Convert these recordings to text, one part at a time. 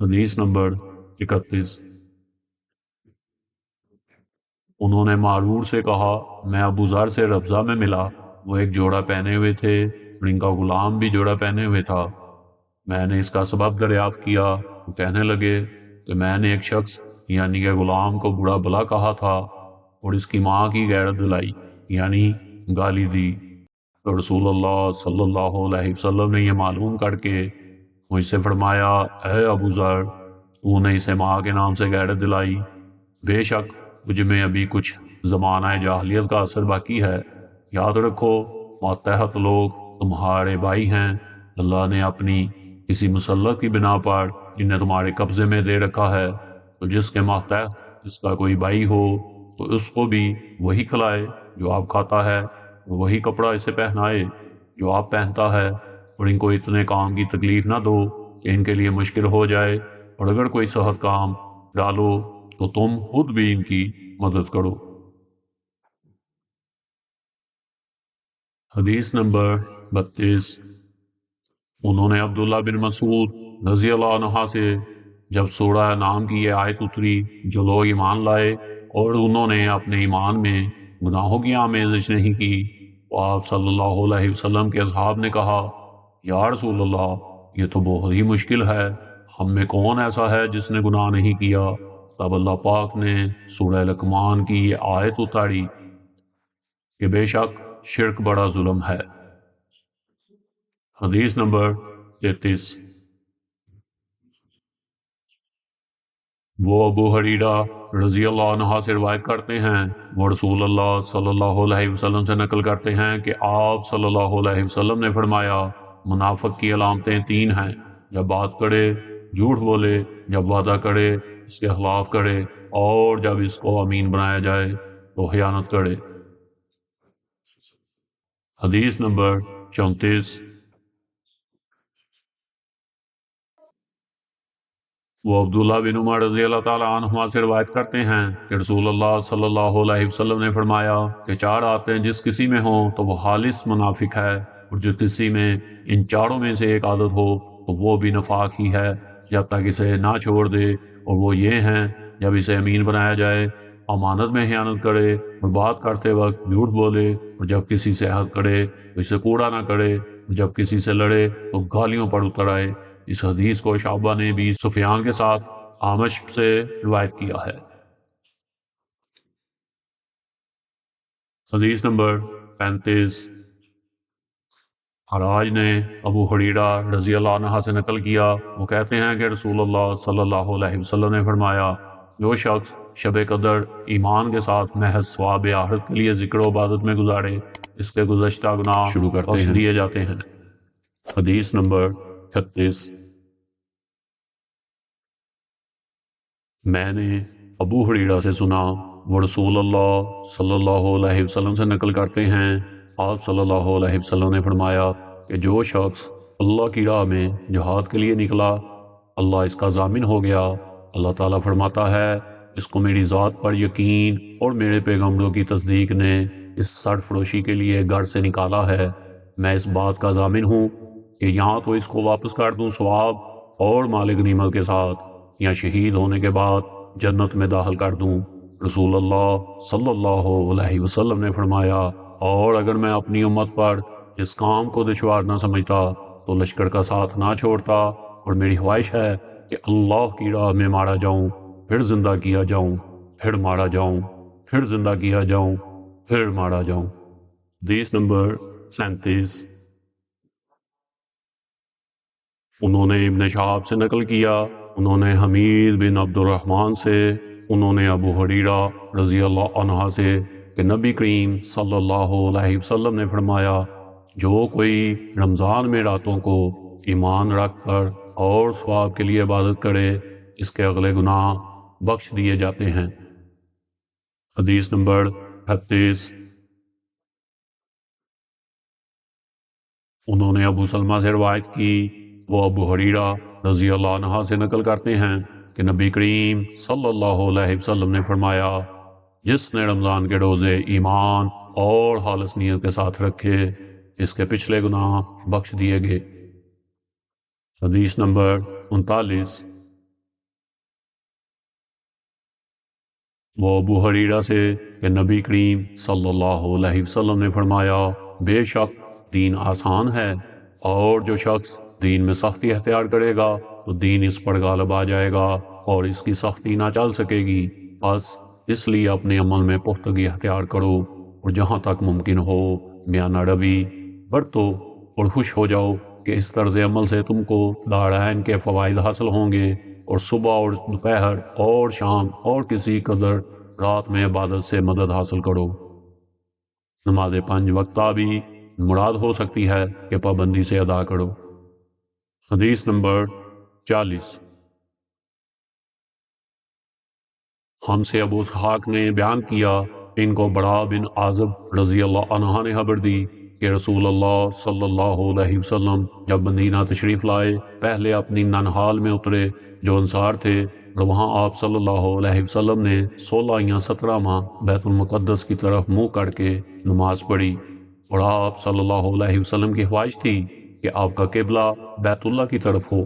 حدیث نمبر 31۔ انہوں نے معرور سے کہا، میں ابو ذر سے ربضہ میں ملا، وہ ایک جوڑا پہنے ہوئے تھے اور ان کا غلام بھی جوڑا پہنے ہوئے تھا۔ میں نے اس کا سبب دریافت کیا۔ وہ کہنے لگے کہ میں نے ایک شخص یعنی کہ غلام کو برا بھلا کہا تھا اور اس کی ماں کی غیرت دلائی یعنی گالی دی، تو رسول اللہ صلی اللہ علیہ وسلم نے یہ معلوم کر کے مجھ سے فرمایا، اے ابو ذر، تو نے اسے ماں کے نام سے غیرت دلائی، بے شک مجھ میں ابھی کچھ زمانہ جاہلیت کا اثر باقی ہے۔ یاد رکھو، ماتحت لوگ تمہارے بھائی ہیں۔ اللہ نے اپنی کسی مسلط کی بنا پر جنہیں تمہارے قبضے میں دے رکھا ہے، تو جس کے ماتحت اس کا کوئی بھائی ہو تو اس کو بھی وہی کھلائے جو آپ کھاتا ہے، وہی کپڑا اسے پہنائے جو آپ پہنتا ہے، اور ان کو اتنے کام کی تکلیف نہ دو کہ ان کے لیے مشکل ہو جائے، اور اگر کوئی سخت کام ڈالو تو تم خود بھی ان کی مدد کرو۔ حدیث نمبر 32۔ انہوں نے عبداللہ بن مسعود رضی اللہ عنہ سے جب سورہ نام کی یہ آیت اتری، جو لوگ ایمان لائے اور انہوں نے اپنے ایمان میں گناہوں کی آمیزش نہیں کی، تو آپ صلی اللہ علیہ وسلم کے اصحاب نے کہا، یا رسول اللہ، یہ تو بہت ہی مشکل ہے، ہم میں کون ایسا ہے جس نے گناہ نہیں کیا؟ تب اللہ پاک نے سورہ لقمان کی یہ آیت اتاری کہ بے شک شرک بڑا ظلم ہے۔ حدیث نمبر 33۔ وہ ابو ہریرہ رضی اللہ عنہ سے روایت کرتے ہیں، وہ رسول اللہ صلی اللہ علیہ وسلم سے نقل کرتے ہیں کہ آپ صلی اللہ علیہ وسلم نے فرمایا، منافق کی علامتیں 3 ہیں، جب بات کرے جھوٹ بولے، جب وعدہ کرے اس کے خلاف کرے، اور جب اس کو امین بنایا جائے تو خیانت کرے۔ حدیث نمبر 34۔ وہ عبداللہ بن عمر رضی اللہ تعالیٰ عنہما سے روایت کرتے ہیں کہ رسول اللہ صلی اللہ علیہ وسلم نے فرمایا کہ 4 عادتیں جس کسی میں ہوں تو وہ خالص منافق ہے، اور جو کسی میں ان 4 میں سے ایک عادت ہو تو وہ بھی نفاق ہی ہے جب تک اسے نہ چھوڑ دے، اور وہ یہ ہیں، جب اسے امین بنایا جائے امانت میں خیانت کرے، اور بات کرتے وقت جھوٹ بولے، اور جب کسی سے عہد کرے تو اسے کوڑا نہ کرے، اور جب کسی سے لڑے تو گالیوں پر اتر آئے۔ اس حدیث کو شعبہ نے بھی سفیان کے ساتھ آمش سے روایت کیا ہے۔ حدیث نمبر 35۔ حراج نے ابو ہریرہ رضی اللہ عنہ سے نقل کیا، وہ کہتے ہیں کہ رسول اللہ صلی اللہ علیہ وسلم نے فرمایا، جو شخص شب قدر ایمان کے ساتھ محض ثواب آخرت کے لیے ذکر و عبادت میں گزارے، اس کے گزشتہ گناہ شروع کرتے دیے جاتے ہیں۔ حدیث نمبر 36۔ میں نے ابو ہریرہ سے سنا، وہ رسول اللہ صلی اللہ علیہ وسلم سے نقل کرتے ہیں، آپ صلی اللہ علیہ وسلم نے فرمایا کہ جو شخص اللہ کی راہ میں جہاد کے لیے نکلا، اللہ اس کا ضامن ہو گیا۔ اللہ تعالیٰ فرماتا ہے، اس کو میری ذات پر یقین اور میرے پیغمبروں کی تصدیق نے اس سر فروشی کے لیے گھر سے نکالا ہے۔ میں اس بات کا ضامن ہوں کہ یہاں تو اس کو واپس کر دوں ثواب اور مال غنیمت کے ساتھ، یا شہید ہونے کے بعد جنت میں داخل کر دوں۔ رسول اللہ صلی اللہ علیہ وسلم نے فرمایا، اور اگر میں اپنی امت پر اس کام کو دشوار نہ سمجھتا تو لشکر کا ساتھ نہ چھوڑتا، اور میری خواہش ہے کہ اللہ کی راہ میں مارا جاؤں، پھر زندہ کیا جاؤں، پھر مارا جاؤں، پھر زندہ کیا جاؤں، پھر مارا جاؤں۔ حدیث نمبر 37۔ انہوں نے ابن شہاب سے نقل کیا، انہوں نے حمید بن عبد الرحمن سے، انہوں نے ابو ہریرہ رضی اللہ عنہ سے کہ نبی کریم صلی اللہ علیہ وسلم نے فرمایا، جو کوئی رمضان میں راتوں کو ایمان رکھ کر اور ثواب کے لیے عبادت کرے، اس کے اگلے گناہ بخش دیے جاتے ہیں۔ حدیث نمبر 38۔ انہوں نے ابو سلمہ سے روایت کی، وہ ابو ہریرہ رضی اللہ عنہ سے نقل کرتے ہیں کہ نبی کریم صلی اللہ علیہ وسلم نے فرمایا، جس نے رمضان کے روزے ایمان اور خالص نیت کے ساتھ رکھے، اس کے پچھلے گناہ بخش دیے گئے۔ حدیث نمبر 39۔ وہ ابو حریرہ سے کہ نبی کریم صلی اللہ علیہ وسلم نے فرمایا، بے شک دین آسان ہے، اور جو شخص دین میں سختی اختیار کرے گا تو دین اس پر غالب آ جائے گا اور اس کی سختی نہ چل سکے گی۔ بس اس لیے اپنے عمل میں پختگی اختیار کرو اور جہاں تک ممکن ہو میانہ روی برتو اور خوش ہو جاؤ کہ اس طرز عمل سے تم کو دارین کے فوائد حاصل ہوں گے، اور صبح اور دوپہر اور شام اور کسی قدر رات میں عبادت سے مدد حاصل کرو۔ نماز 5 وقتہ بھی مراد ہو سکتی ہے کہ پابندی سے ادا کرو۔ حدیث نمبر 40۔ ہم سے ابو اسحاق نے بیان کیا، ان کو برا بن عازب رضی اللہ عنہ نے خبر دی کہ رسول اللہ صلی اللہ علیہ وسلم جب مدینہ تشریف لائے پہلے اپنی ننہال میں اترے جو انصار تھے، اور وہاں آپ صلی اللہ علیہ وسلم نے 16 یا 17 ماہ بیت المقدس کی طرف منہ کر کے نماز پڑھی، اور آپ صلی اللہ علیہ وسلم کی خواہش تھی کہ آپ کا قبلہ بیت اللہ کی طرف ہو۔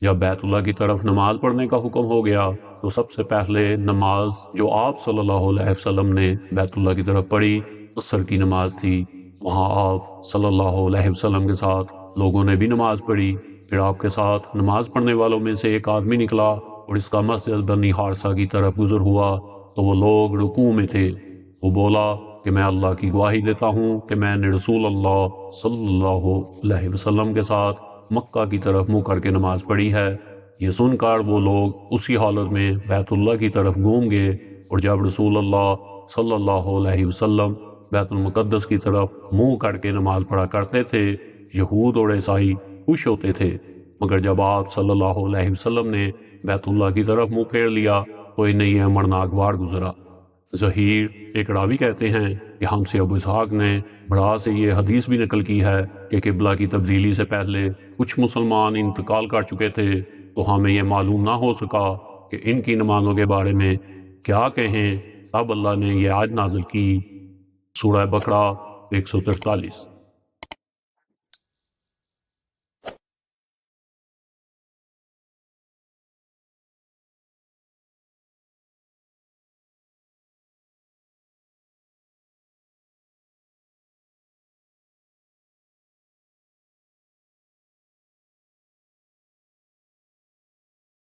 جب بیت اللہ کی طرف نماز پڑھنے کا حکم ہو گیا تو سب سے پہلے نماز جو آپ صلی اللہ علیہ وسلم نے بیت اللہ کی طرف پڑھی عصر کی نماز تھی۔ وہاں آپ صلی اللہ علیہ وسلم کے ساتھ لوگوں نے بھی نماز پڑھی۔ پھر آپ کے ساتھ نماز پڑھنے والوں میں سے ایک آدمی نکلا اور اس کا مسجد بنی حارثہ کی طرف گزر ہوا تو وہ لوگ رکوع میں تھے۔ وہ بولا کہ میں اللہ کی گواہی دیتا ہوں کہ میں نے رسول اللہ صلی اللہ علیہ وسلم کے ساتھ مکہ کی طرف منہ کر کے نماز پڑھی ہے۔ یہ سن کر وہ لوگ اسی حالت میں بیت اللہ کی طرف گھوم گئے، اور جب رسول اللہ صلی اللہ علیہ وسلم بیت المقدس کی طرف منہ کر کے نماز پڑھا کرتے تھے، یہود اور عیسائی خوش ہوتے تھے، مگر جب آپ صلی اللہ علیہ وسلم نے بیت اللہ کی طرف منہ پھیر لیا تو انہیں یہ امر ناگوار گزرا۔ ظہیر ایک راوی کہتے ہیں کہ ہم سے ابو اسحاق نے بڑا سے یہ حدیث بھی نقل کی ہے کہ قبلہ کی تبدیلی سے پہلے کچھ مسلمان انتقال کر چکے تھے، تو ہمیں یہ معلوم نہ ہو سکا کہ ان کی نمازوں کے بارے میں کیا کہیں۔ تب اللہ نے یہ آیت نازل کی، سورہ بقرہ 143۔